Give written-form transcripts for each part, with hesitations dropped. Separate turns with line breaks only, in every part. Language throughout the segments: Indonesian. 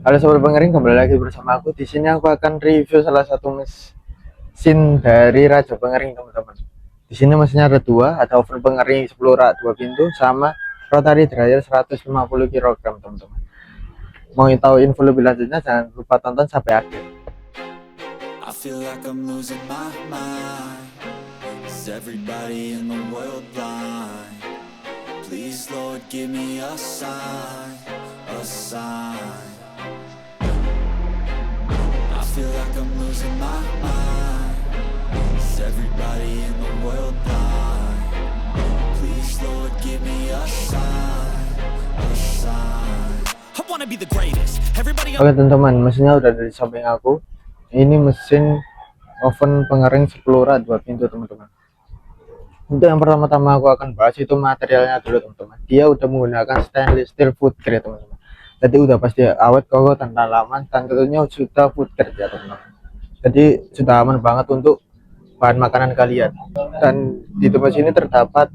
Halo sobat pengering, kembali lagi bersama aku. Di sini aku akan review salah satu mesin dari Raja Pengering, teman-teman. Di sini mesinnya ada dua, ada oven pengering 10 rak 2 pintu sama rotary dryer 150 kg, teman-teman. Mau tahu info lebih lanjutnya, jangan lupa tonton sampai akhir.
I feel like I'm losing my mind. Is everybody in the world blind? Please, Lord, give me a sign, a sign. I feel like I'm losing my mind. Is everybody in the world blind? Please, Lord, give me a sign, a sign. I wanna be the greatest. Everybody.
Oke teman-teman, mesinnya udah dari samping aku. Ini mesin oven pengering 10 rak 2 pintu, teman-teman. Untuk yang pertama-tama aku akan bahas itu materialnya dulu, teman-teman. Dia udah menggunakan stainless steel food grade, teman-teman. Jadi udah pasti awet, kokoh, dan tanaman, dan tentunya sudah food grade ya, teman-teman. Jadi sudah aman banget untuk bahan makanan kalian. Dan di tempat sini terdapat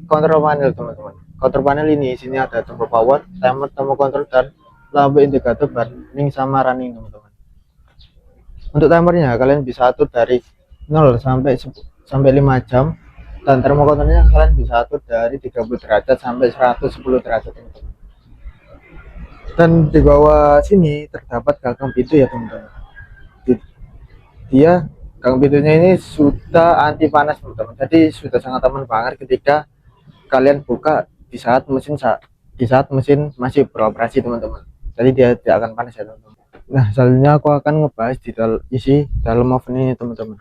kontrol panel, teman-teman. Kontrol panel ini isinya ada tombol power, timer, tombol kontrol, dan lampu indikator burning sama running, teman-teman. Untuk timernya kalian bisa atur dari 0 sampai 5 jam, dan termokontrolnya kalian bisa atur dari 30 derajat sampai 110 derajat, teman-teman. Dan di bawah sini terdapat gagang pintu ya, teman-teman. Dia gagang pintunya ini sudah anti panas, teman-teman. Jadi sudah sangat aman banget ketika kalian buka di saat mesin masih beroperasi, teman-teman. Jadi dia tidak akan panas ya, teman-teman. Nah, selanjutnya aku akan ngebahas isi dalam oven ini, teman-teman.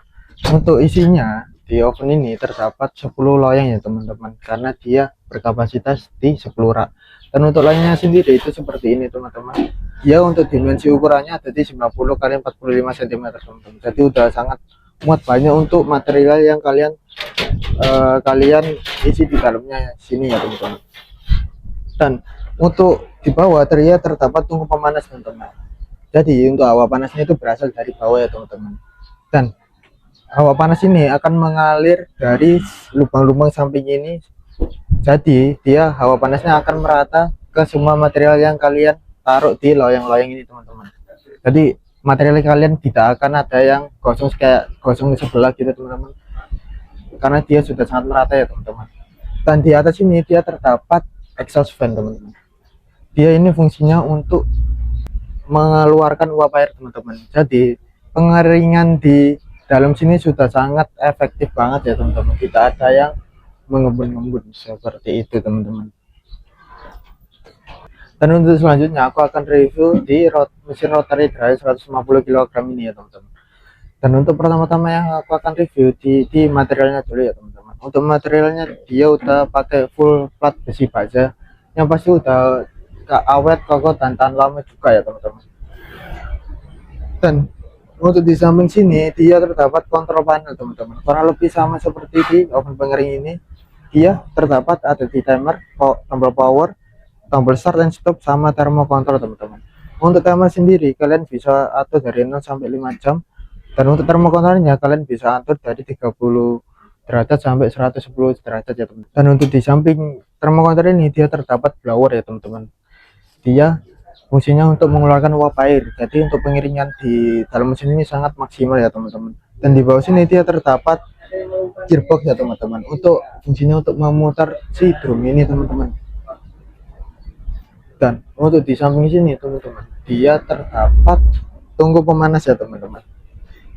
Untuk isinya di oven ini terdapat 10 loyang ya, teman-teman, karena dia berkapasitas di 10 rak. Dan untuk loyangnya sendiri itu seperti ini, teman-teman. Ya, untuk dimensi ukurannya ada di 90 kali 45 cm, teman-teman. Jadi udah sangat muat banyak untuk material yang kalian isi di dalamnya sini ya, teman-teman. Dan untuk di bawah terdapat tungku pemanas, teman-teman. Jadi untuk hawa panasnya itu berasal dari bawah ya, teman-teman. Dan hawa panas ini akan mengalir dari lubang-lubang samping ini. Jadi dia hawa panasnya akan merata ke semua material yang kalian taruh di loyang-loyang ini, teman-teman. Jadi material kalian tidak akan ada yang gosong kayak gosong di sebelah gitu, teman-teman. Karena dia sudah sangat merata ya, teman-teman. Dan di atas ini dia terdapat exhaust fan, teman-teman. Dia ini fungsinya untuk mengeluarkan uap air, teman-teman. Jadi pengeringan di dalam sini sudah sangat efektif banget ya, teman-teman. Tidak ada yang mengembun-ngembun seperti itu, teman-teman. Dan untuk selanjutnya aku akan review di mesin rotary dryer 150 kg ini ya, teman-teman. Dan untuk pertama-tama yang aku akan review di materialnya dulu ya, teman-teman. Untuk materialnya dia udah pakai full plat besi baja yang pasti udah awet, kokoh, dan tahan lama juga ya, teman-teman. Dan untuk di samping sini dia terdapat kontrol panel, teman-teman. Kurang lebih sama seperti di oven pengering ini. Dia terdapat ada di timer, tombol power, tombol start dan stop, sama termokontrol, teman-teman. Untuk timer sendiri kalian bisa atur dari 0 sampai 5 jam. Dan untuk termokontrolnya kalian bisa atur dari 30 derajat sampai 110 derajat ya, teman-teman. Dan untuk di samping termokontrol ini dia terdapat blower ya, teman-teman. Dia fungsinya untuk mengeluarkan uap air. Jadi untuk pengiringan di dalam mesin ini sangat maksimal ya, teman-teman. Dan di bawah sini dia terdapat gearbox ya, teman-teman. Untuk fungsinya untuk memutar si drum ini, teman-teman. Dan untuk di samping sini, teman-teman, dia terdapat tungku pemanas ya, teman-teman.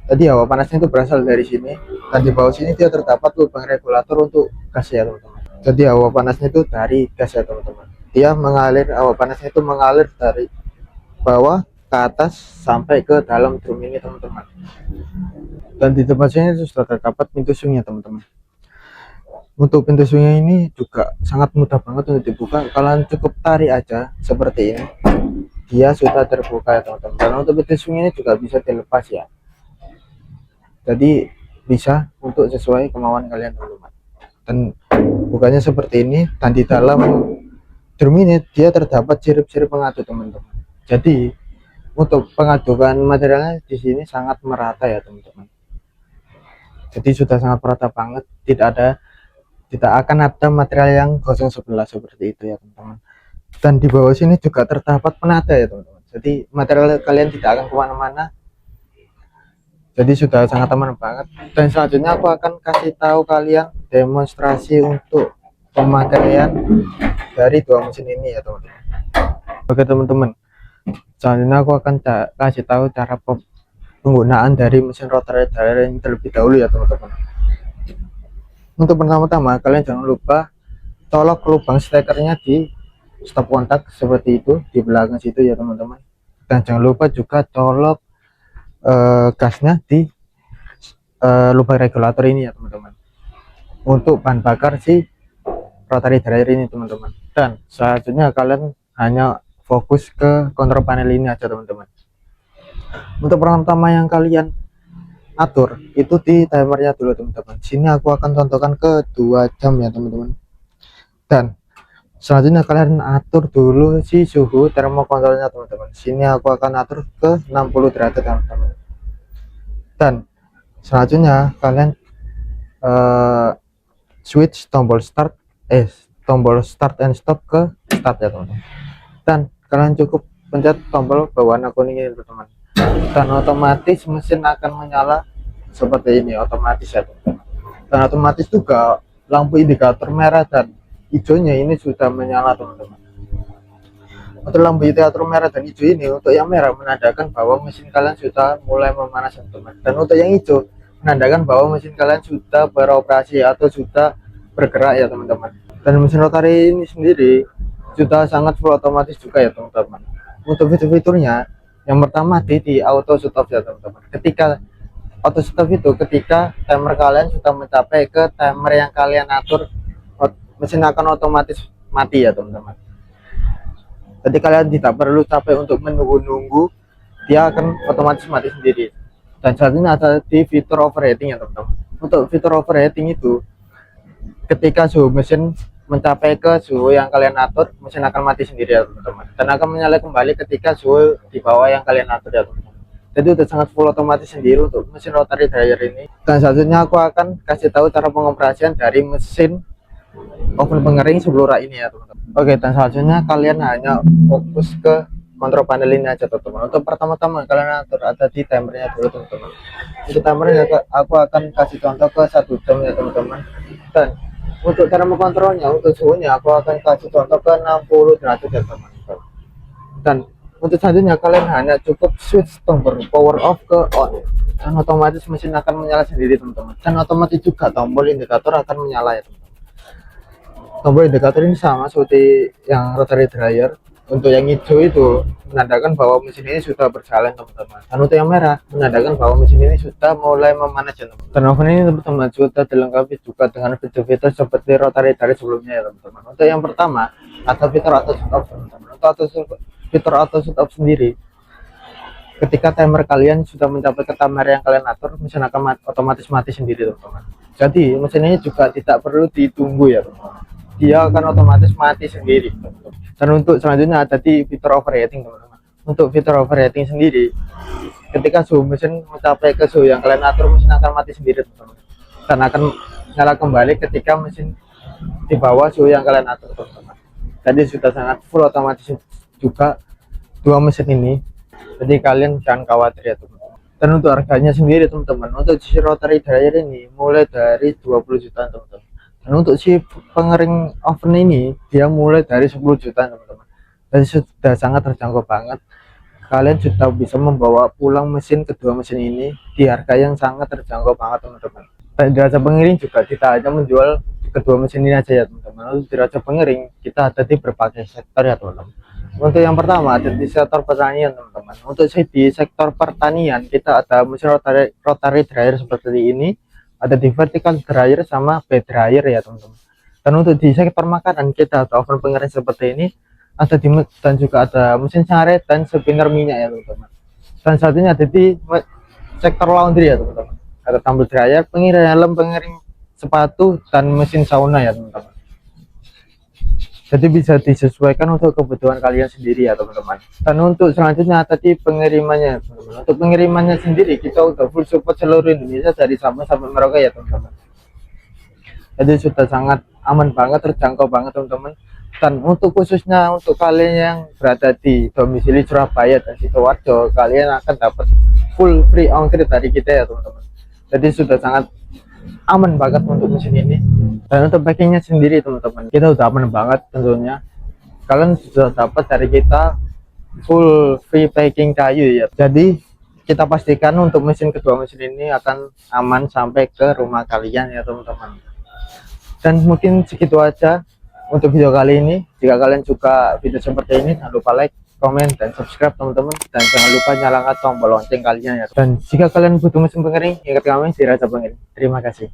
Jadi hawa panasnya itu berasal dari sini. Dan di bawah sini dia terdapat lubang regulator untuk gas ya, teman-teman. Jadi hawa panasnya itu dari gas ya, teman-teman. Dia mengalir, hawa panasnya itu mengalir dari bawah ke atas sampai ke dalam drum ini, teman-teman. Dan di tempat sini sudah terdapat pintu swingnya, teman-teman. Untuk pintu swingnya ini juga sangat mudah banget untuk dibuka. Kalian cukup tarik aja seperti ini, dia sudah terbuka ya, teman-teman. Dan untuk pintu swing ini juga bisa dilepas ya. Jadi bisa untuk sesuai kemauan kalian, teman-teman. Dan bukanya seperti ini. Dan di dalam drum ini dia terdapat sirip-sirip pengadu, teman-teman. Jadi untuk pengadukan materialnya di sini sangat merata ya, teman-teman. Jadi sudah sangat merata banget, tidak akan ada material yang gosong sebelah seperti itu ya, teman-teman. Dan di bawah sini juga terdapat penada ya, teman-teman. Jadi material kalian tidak akan kemana-mana. Jadi sudah sangat aman banget. Dan selanjutnya aku akan kasih tahu kalian demonstrasi untuk pemakaian dari dua mesin ini ya teman-teman. Oke teman-teman, selanjutnya aku akan kasih tahu cara penggunaan dari mesin rotary dryer ini terlebih dahulu ya teman-teman. Untuk pertama-tama kalian jangan lupa colok lubang stekernya di stop kontak seperti itu di belakang situ ya teman-teman. Dan jangan lupa juga colok gasnya di lubang regulator ini ya teman-teman, untuk bahan bakar si rotary dryer ini teman-teman. Dan selanjutnya kalian hanya fokus ke kontrol panel ini aja teman-teman. Untuk pertama yang kalian atur itu di timernya dulu teman-teman. Sini aku akan contohkan ke 2 jam ya teman-teman. Dan selanjutnya kalian atur dulu si suhu termokontrolnya teman-teman. Sini aku akan atur ke 60 derajat teman-teman. Dan selanjutnya kalian switch tombol start and stop ke start ya teman-teman. Dan kalian cukup pencet tombol berwarna kuning ini teman-teman, dan otomatis mesin akan menyala seperti ini otomatis ya teman-teman. Dan otomatis juga lampu indikator merah dan hijaunya ini sudah menyala teman-teman. Untuk lampu indikator merah dan hijau ini, untuk yang merah menandakan bahwa mesin kalian sudah mulai memanas teman-teman, dan untuk yang hijau menandakan bahwa mesin kalian sudah beroperasi atau sudah bergerak ya teman-teman. Dan mesin rotary ini sendiri sudah sangat full otomatis juga ya teman-teman. Untuk fitur-fiturnya, yang pertama di auto stop ya teman-teman. Ketika auto stop itu ketika timer kalian sudah mencapai ke timer yang kalian atur, mesin akan otomatis mati ya teman-teman. Jadi kalian tidak perlu capek untuk menunggu-nunggu, dia akan otomatis mati sendiri. Dan selanjutnya ada di fitur overheating ya teman-teman. Untuk fitur overheating itu, ketika suhu mesin mencapai ke suhu yang kalian atur, mesin akan mati sendiri ya teman-teman, dan akan menyala kembali ketika suhu di bawah yang kalian atur ya teman-teman. Jadi udah sangat full otomatis sendiri untuk mesin rotary dryer ini. Dan selanjutnya aku akan kasih tahu cara pengoperasian dari mesin oven pengering Sublura ini ya teman-teman. Oke, dan selanjutnya kalian hanya fokus ke kontrol panel ini aja teman-teman. Untuk pertama-tama kalian atur ada di timernya dulu teman-teman. Untuk timernya aku akan kasih contoh ke 1 jam ya teman-teman. Dan untuk cara mengontrolnya, untuk suhunya aku akan kasih contoh ke 60 derajat ya teman-teman. Dan untuk selanjutnya kalian hanya cukup switch tombol power off ke on, dan otomatis mesin akan menyala sendiri teman-teman. Dan otomatis juga tombol indikator akan menyala ya teman-teman. Tombol indikator ini sama seperti yang rotary dryer. Untuk yang hijau itu menandakan bahwa mesin ini sudah berjalan teman-teman, dan untuk yang merah menandakan bahwa mesin ini sudah mulai memanas ya teman-teman. Dan oven ini teman-teman sudah dilengkapi juga dengan fitur-fitur seperti rotary dryer sebelumnya ya teman-teman. Untuk yang pertama ada fitur auto stop teman-teman. Untuk fitur auto stop sendiri, ketika timer kalian sudah mencapai ke timer yang kalian atur, mesin akan otomatis mati sendiri teman-teman. Jadi mesin ini juga tidak perlu ditunggu ya teman-teman, dia akan otomatis mati sendiri teman-teman. Dan untuk selanjutnya ada di fitur overheating teman-teman. Untuk fitur overheating sendiri, ketika suhu mesin mencapai ke suhu yang kalian atur, mesin akan mati sendiri teman-teman, dan akan nyala kembali ketika mesin di bawah suhu yang kalian atur teman-teman. Jadi sudah sangat full otomatis juga dua mesin ini, jadi kalian jangan khawatir ya teman-teman. Dan untuk harganya sendiri teman-teman, untuk si rotary dryer ini mulai dari 20 juta teman-teman. Dan untuk si pengering oven ini dia mulai dari 10 juta teman-teman. Jadi sudah sangat terjangkau banget. Kalian sudah bisa membawa pulang mesin kedua mesin ini di harga yang sangat terjangkau banget teman-teman. Dan di Raja Pengering juga kita hanya menjual kedua mesin ini aja ya teman-teman. Untuk di Raja Pengering kita ada di berbagai sektor ya teman-teman. Untuk yang pertama ada di sektor pertanian teman-teman. Untuk di sektor pertanian kita ada mesin rotary dryer seperti ini, ada di vertical dryer sama bed dryer ya teman-teman. Dan untuk di sektor makanan kita ada oven pengering seperti ini, ada di dan juga ada mesin sare dan spinner minyak ya teman-teman. Dan satunya ada di sektor laundry ya teman-teman, ada tumble dryer, pengering helm, pengering sepatu, dan mesin sauna ya teman-teman. Jadi bisa disesuaikan untuk kebutuhan kalian sendiri ya teman-teman. Dan untuk selanjutnya tadi pengirimannya teman-teman. Untuk pengirimannya sendiri kita udah full support seluruh Indonesia dari Sabang sampai Merauke ya teman-teman. Jadi sudah sangat aman banget, terjangkau banget teman-teman. Dan untuk khususnya untuk kalian yang berada di domisili Surabaya dan Sidoarjo, kalian akan dapat full free ongkir dari kita ya teman-teman. Jadi sudah sangat aman banget untuk mesin ini. Dan untuk packingnya sendiri teman-teman, kita udah aman banget tentunya. Kalian sudah dapat dari kita full free packing kayu ya. Jadi kita pastikan untuk mesin kedua mesin ini akan aman sampai ke rumah kalian ya teman-teman. Dan mungkin segitu aja untuk video kali ini. Jika kalian suka video seperti ini, jangan lupa like, komen, dan subscribe teman-teman. Dan jangan lupa nyalakan tombol lonceng kalian ya. Dan jika kalian butuh mesin pengering, ingat kami di Raja Pengering. Terima kasih.